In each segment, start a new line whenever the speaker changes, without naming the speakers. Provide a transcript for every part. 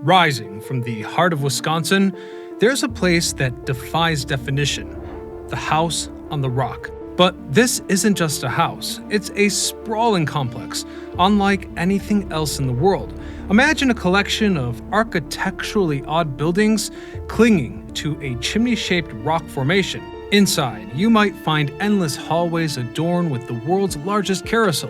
Rising from the heart of Wisconsin, there's a place that defies definition, the House on the Rock. But this isn't just a house, it's a sprawling complex, unlike anything else in the world. Imagine a collection of architecturally odd buildings clinging to a chimney-shaped rock formation. Inside, you might find endless hallways adorned with the world's largest carousel,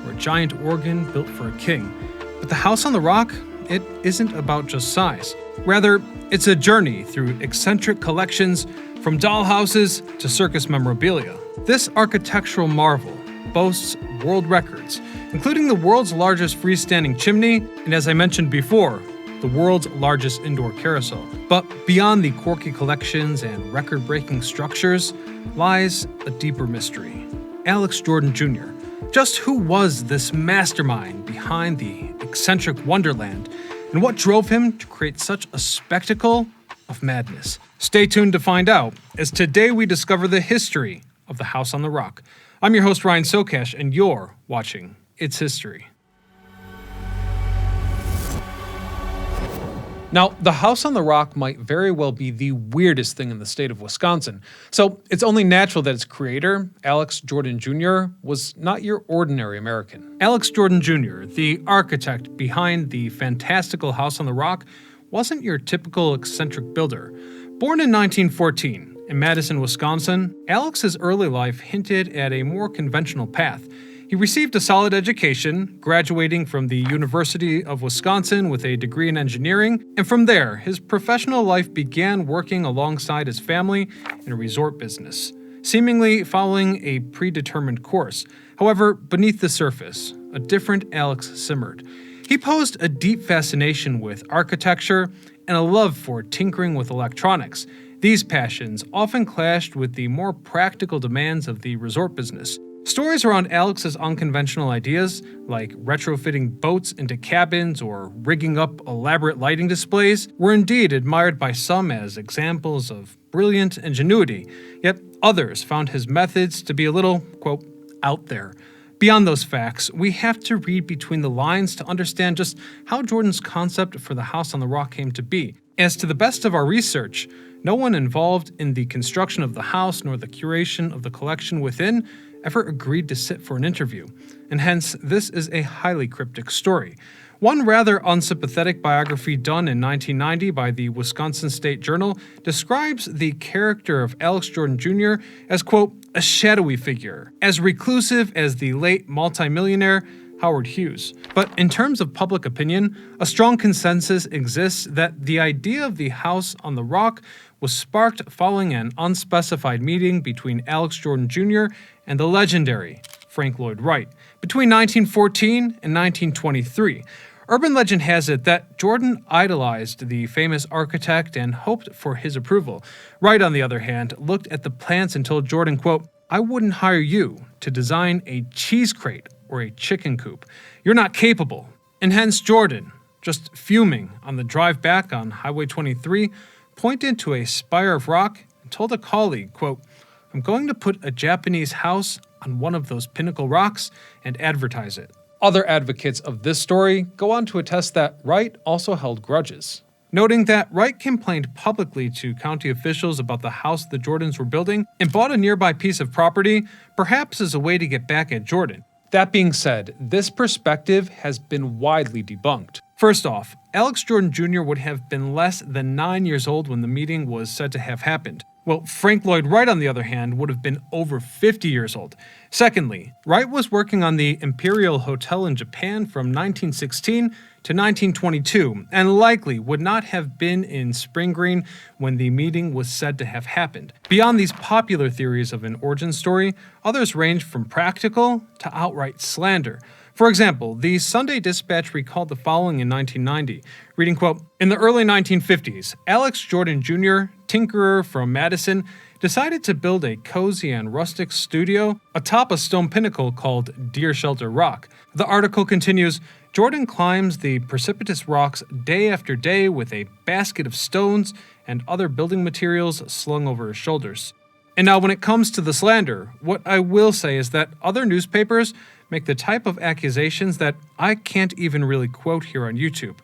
or a giant organ built for a king. But the House on the Rock? It isn't about just size. Rather, it's a journey through eccentric collections, from dollhouses to circus memorabilia. This architectural marvel boasts world records, including the world's largest freestanding chimney, and as I mentioned before, the world's largest indoor carousel. But beyond the quirky collections and record-breaking structures lies a deeper mystery. Alex Jordan Jr. Just who was this mastermind behind the eccentric wonderland, and what drove him to create such a spectacle of madness? Stay tuned to find out, as today we discover the history of the House on the Rock. I'm your host Ryan Socash, and you're watching It's History. Now, the House on the Rock might very well be the weirdest thing in the state of Wisconsin, so it's only natural that its creator, Alex Jordan Jr., was not your ordinary American. Alex Jordan Jr., the architect behind the fantastical House on the Rock, wasn't your typical eccentric builder. Born in 1914 in Madison, Wisconsin, Alex's early life hinted at a more conventional path. He received a solid education, graduating from the University of Wisconsin with a degree in engineering, and from there, his professional life began working alongside his family in a resort business, seemingly following a predetermined course. However, beneath the surface, a different Alex simmered. He posed a deep fascination with architecture and a love for tinkering with electronics. These passions often clashed with the more practical demands of the resort business. Stories around Alex's unconventional ideas, like retrofitting boats into cabins or rigging up elaborate lighting displays, were indeed admired by some as examples of brilliant ingenuity, yet others found his methods to be a little, quote, out there. Beyond those facts, we have to read between the lines to understand just how Jordan's concept for the House on the Rock came to be. As to the best of our research, no one involved in the construction of the house nor the curation of the collection within ever agreed to sit for an interview, and hence this is a highly cryptic story. One rather unsympathetic biography done in 1990 by the Wisconsin State Journal describes the character of Alex Jordan Jr. as, quote, a shadowy figure, as reclusive as the late multimillionaire Howard Hughes. But in terms of public opinion, a strong consensus exists that the idea of the House on the Rock was sparked following an unspecified meeting between Alex Jordan Jr. and the legendary Frank Lloyd Wright between 1914 and 1923. Urban legend has it that Jordan idolized the famous architect and hoped for his approval. Wright, on the other hand, looked at the plans and told Jordan, quote, I wouldn't hire you to design a cheese crate or a chicken coop. You're not capable. And hence Jordan, just fuming on the drive back on Highway 23, pointed to a spire of rock and told a colleague, quote, I'm going to put a Japanese house on one of those pinnacle rocks and advertise it. Other advocates of this story go on to attest that Wright also held grudges, noting that Wright complained publicly to county officials about the house the Jordans were building and bought a nearby piece of property, perhaps as a way to get back at Jordan. That being said, this perspective has been widely debunked. First off, Alex Jordan Jr. would have been less than 9 years old when the meeting was said to have happened. Well, Frank Lloyd Wright, on the other hand, would have been over 50 years old. Secondly, Wright was working on the Imperial Hotel in Japan from 1916 to 1922, and likely would not have been in Spring Green when the meeting was said to have happened. Beyond these popular theories of an origin story, others range from practical to outright slander. For example, the Sunday Dispatch recalled the following in 1990, reading, quote, in the early 1950s, Alex Jordan Jr., tinkerer from Madison, decided to build a cozy and rustic studio atop a stone pinnacle called Deer Shelter Rock. The article continues, Jordan climbs the precipitous rocks day after day with a basket of stones and other building materials slung over his shoulders. And now when it comes to the slander, what I will say is that other newspapers make the type of accusations that I can't even really quote here on YouTube.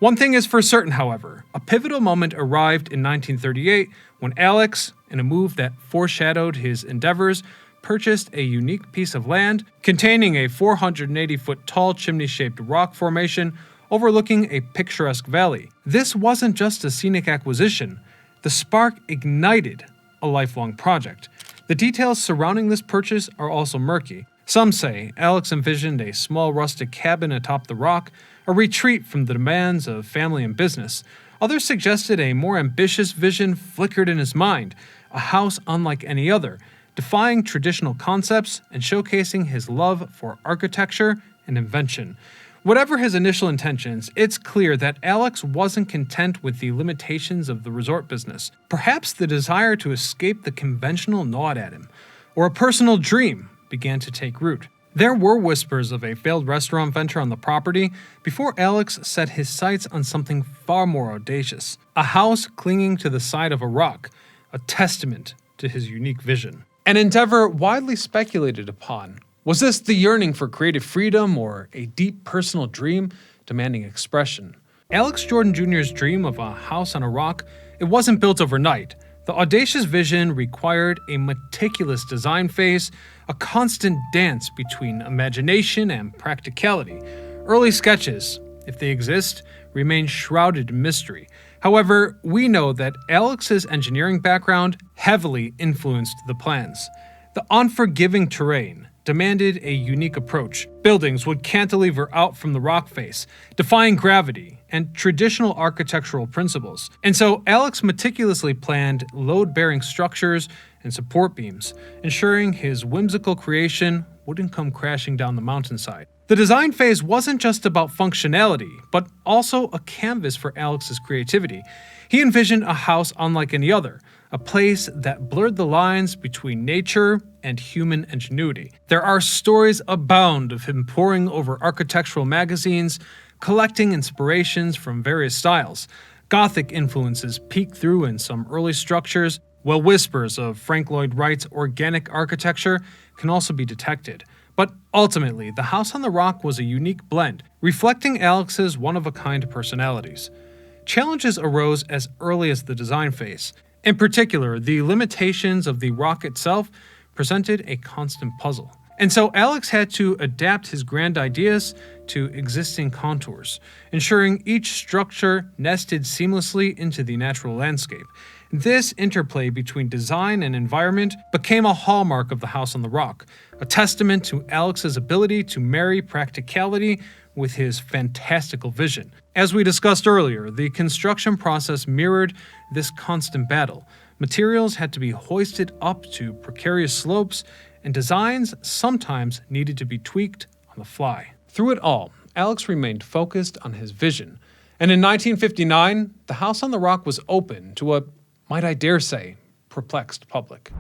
One thing is for certain, however, a pivotal moment arrived in 1938 when Alex, in a move that foreshadowed his endeavors, purchased a unique piece of land containing a 480-foot tall chimney-shaped rock formation overlooking a picturesque valley. This wasn't just a scenic acquisition. The spark ignited a lifelong project. The details surrounding this purchase are also murky. Some say Alex envisioned a small rustic cabin atop the rock, a retreat from the demands of family and business. Others suggested a more ambitious vision flickered in his mind, a house unlike any other, defying traditional concepts and showcasing his love for architecture and invention. Whatever his initial intentions, it's clear that Alex wasn't content with the limitations of the resort business. Perhaps the desire to escape the conventional gnawed at him, or a personal dream began to take root. There were whispers of a failed restaurant venture on the property before Alex set his sights on something far more audacious, a house clinging to the side of a rock, a testament to his unique vision. An endeavor widely speculated upon. Was this the yearning for creative freedom or a deep personal dream demanding expression? Alex Jordan Jr.'s dream of a house on a rock, it wasn't built overnight. The audacious vision required a meticulous design phase, a constant dance between imagination and practicality. Early sketches, if they exist, remain shrouded in mystery. However, we know that Alex's engineering background heavily influenced the plans. The unforgiving terrain demanded a unique approach. Buildings would cantilever out from the rock face, defying gravity and traditional architectural principles. And so Alex meticulously planned load-bearing structures and support beams, ensuring his whimsical creation wouldn't come crashing down the mountainside. The design phase wasn't just about functionality, but also a canvas for Alex's creativity. He envisioned a house unlike any other, a place that blurred the lines between nature and human ingenuity. There are stories abound of him poring over architectural magazines, collecting inspirations from various styles. Gothic influences peek through in some early structures, while whispers of Frank Lloyd Wright's organic architecture can also be detected. But ultimately, the house on the rock was a unique blend, reflecting Alex's one-of-a-kind personalities. Challenges arose as early as the design phase. In particular, the limitations of the rock itself presented a constant puzzle. And so Alex had to adapt his grand ideas to existing contours, ensuring each structure nested seamlessly into the natural landscape. This interplay between design and environment became a hallmark of the house on the rock, a testament to Alex's ability to marry practicality with his fantastical vision. As we discussed earlier, the construction process mirrored this constant battle. Materials had to be hoisted up to precarious slopes, and designs sometimes needed to be tweaked on the fly. Through it all, Alex remained focused on his vision, and in 1959, the house on the rock was open to a, might I dare say, perplexed public.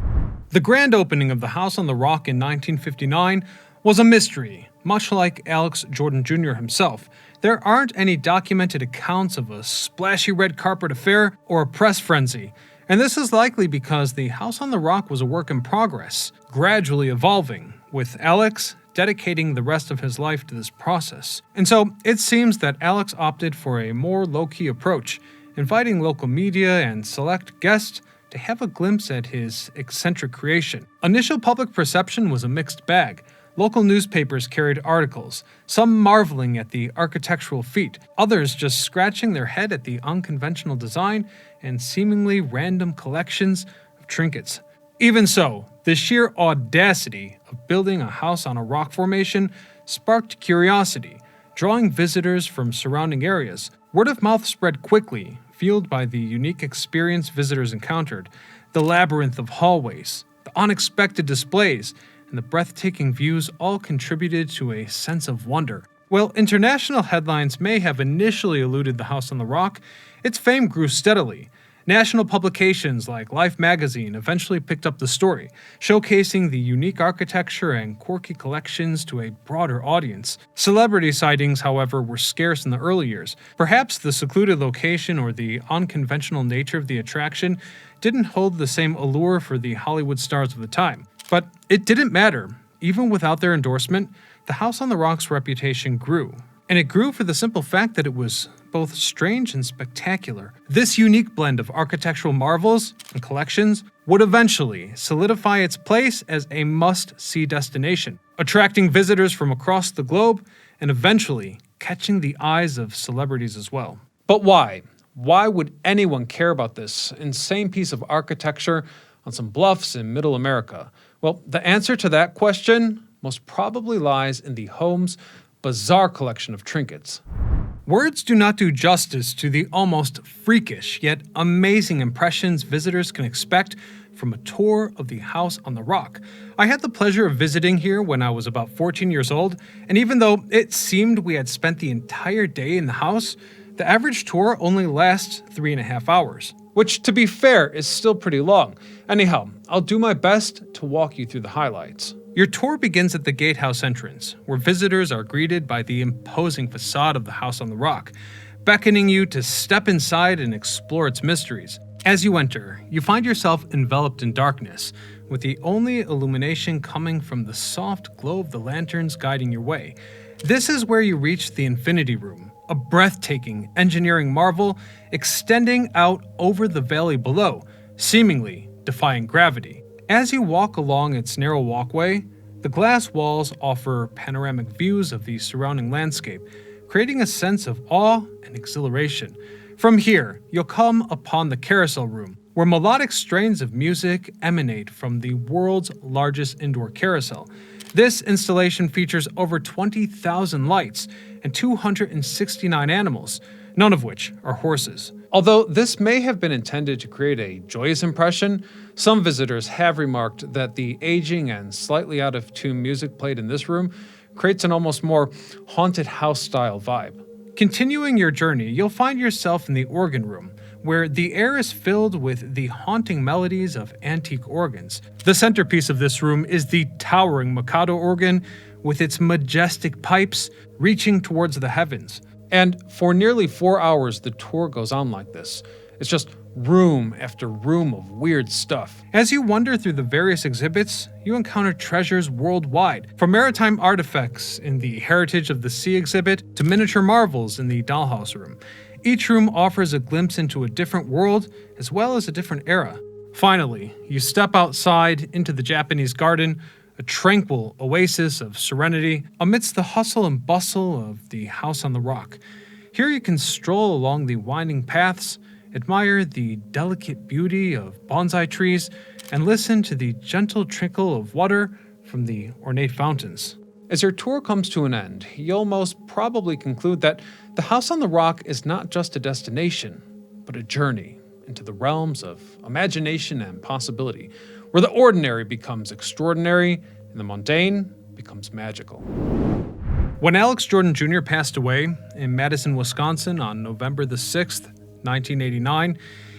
The grand opening of the house on the rock in 1959 was a mystery, much like Alex Jordan Jr. himself. There aren't any documented accounts of a splashy red carpet affair or a press frenzy, and this is likely because the house on the rock was a work in progress, gradually evolving, with Alex dedicating the rest of his life to this process. And so it seems that Alex opted for a more low-key approach, inviting local media and select guests to have a glimpse at his eccentric creation. Initial public perception was a mixed bag. Local newspapers carried articles, some marveling at the architectural feat, others just scratching their head at the unconventional design and seemingly random collections of trinkets. Even so, the sheer audacity of building a house on a rock formation sparked curiosity, drawing visitors from surrounding areas. Word of mouth spread quickly, fueled by the unique experience visitors encountered, the labyrinth of hallways, the unexpected displays, and the breathtaking views all contributed to a sense of wonder. While international headlines may have initially eluded the house on the rock, its fame grew steadily. National publications like Life magazine eventually picked up the story, showcasing the unique architecture and quirky collections to a broader audience. Celebrity sightings, however, were scarce in the early years. Perhaps the secluded location or the unconventional nature of the attraction didn't hold the same allure for the Hollywood stars of the time. But it didn't matter. Even without their endorsement, the House on the Rock's reputation grew. And it grew for the simple fact that it was both strange and spectacular. This unique blend of architectural marvels and collections would eventually solidify its place as a must-see destination, attracting visitors from across the globe and eventually catching the eyes of celebrities as well. But why? Why would anyone care about this insane piece of architecture on some bluffs in Middle America? Well, the answer to that question most probably lies in the home's bizarre collection of trinkets. Words do not do justice to the almost freakish yet amazing impressions visitors can expect from a tour of the House on the Rock. I had the pleasure of visiting here when I was about 14 years old, and even though it seemed we had spent the entire day in the house, the average tour only lasts 3.5 hours. Which, to be fair, is still pretty long. Anyhow, I'll do my best to walk you through the highlights. Your tour begins at the gatehouse entrance, where visitors are greeted by the imposing facade of the House on the Rock, beckoning you to step inside and explore its mysteries. As you enter, you find yourself enveloped in darkness, with the only illumination coming from the soft glow of the lanterns guiding your way. This is where you reach the Infinity Room, a breathtaking engineering marvel extending out over the valley below, seemingly defying gravity. As you walk along its narrow walkway, the glass walls offer panoramic views of the surrounding landscape, creating a sense of awe and exhilaration. From here, you'll come upon the Carousel Room, where melodic strains of music emanate from the world's largest indoor carousel. This installation features over 20,000 lights and 269 animals, none of which are horses. Although this may have been intended to create a joyous impression, some visitors have remarked that the aging and slightly out of tune music played in this room creates an almost more haunted house-style vibe. Continuing your journey, you'll find yourself in the organ room, where the air is filled with the haunting melodies of antique organs. The centerpiece of this room is the towering Mikado organ, with its majestic pipes reaching towards the heavens. And for nearly 4 hours, the tour goes on like this. It's just room after room of weird stuff. As you wander through the various exhibits, you encounter treasures worldwide, from maritime artifacts in the Heritage of the Sea exhibit to miniature marvels in the Dollhouse room. Each room offers a glimpse into a different world as well as a different era. Finally, you step outside into the Japanese garden, a tranquil oasis of serenity amidst the hustle and bustle of the House on the Rock. Here you can stroll along the winding paths, admire the delicate beauty of bonsai trees, and listen to the gentle trickle of water from the ornate fountains. As your tour comes to an end, you'll most probably conclude that the House on the Rock is not just a destination, but a journey into the realms of imagination and possibility, where the ordinary becomes extraordinary and the mundane becomes magical. When Alex Jordan Jr. passed away in Madison, Wisconsin on November the 6th, 1989,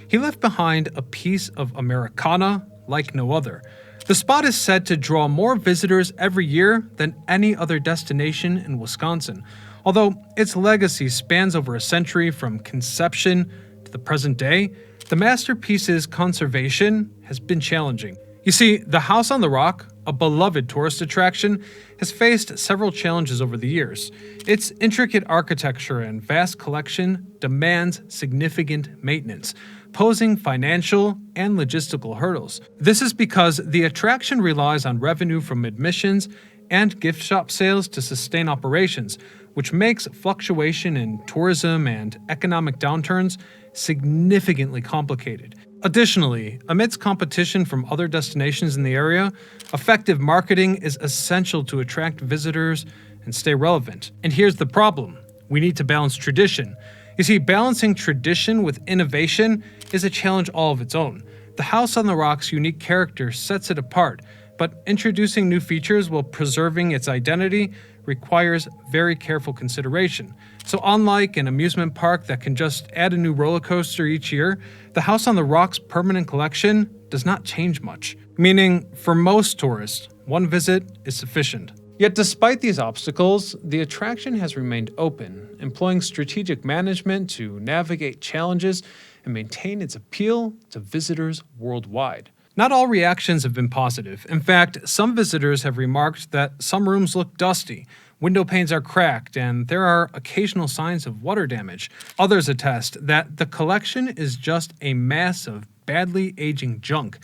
he left behind a piece of Americana like no other. The spot is said to draw more visitors every year than any other destination in Wisconsin, although its legacy spans over a century from conception to the present day. The masterpiece's conservation has been challenging. You see, the House on the Rock, a beloved tourist attraction, has faced several challenges over the years. Its intricate architecture and vast collection demands significant maintenance, posing financial and logistical hurdles. This is because the attraction relies on revenue from admissions and gift shop sales to sustain operations, which makes fluctuation in tourism and economic downturns significantly complicated. Additionally, amidst competition from other destinations in the area, effective marketing is essential to attract visitors and stay relevant. And here's the problem: we need to balance tradition. You see, balancing tradition with innovation is a challenge all of its own. The House on the Rock's unique character sets it apart, but introducing new features while preserving its identity requires very careful consideration. So unlike an amusement park that can just add a new roller coaster each year, the House on the Rock's permanent collection does not change much, meaning for most tourists, one visit is sufficient. Yet despite these obstacles, the attraction has remained open, employing strategic management to navigate challenges and maintain its appeal to visitors worldwide. Not all reactions have been positive. In fact, some visitors have remarked that some rooms look dusty, Window panes are cracked, and there are occasional signs of water damage. Others attest that the collection is just a mass of badly aging junk,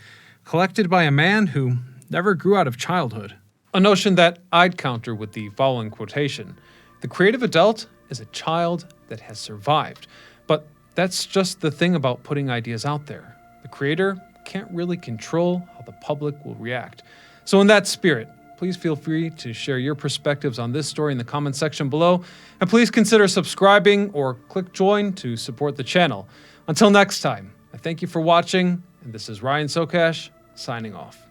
collected by a man who never grew out of childhood. A notion that I'd counter with the following quotation: "The creative adult is a child that has survived." But that's just the thing about putting ideas out there. The creator can't really control how the public will react. So in that spirit, please feel free to share your perspectives on this story in the comment section below, and please consider subscribing or click join to support the channel. Until next time, I thank you for watching, and this is Ryan Socash, signing off.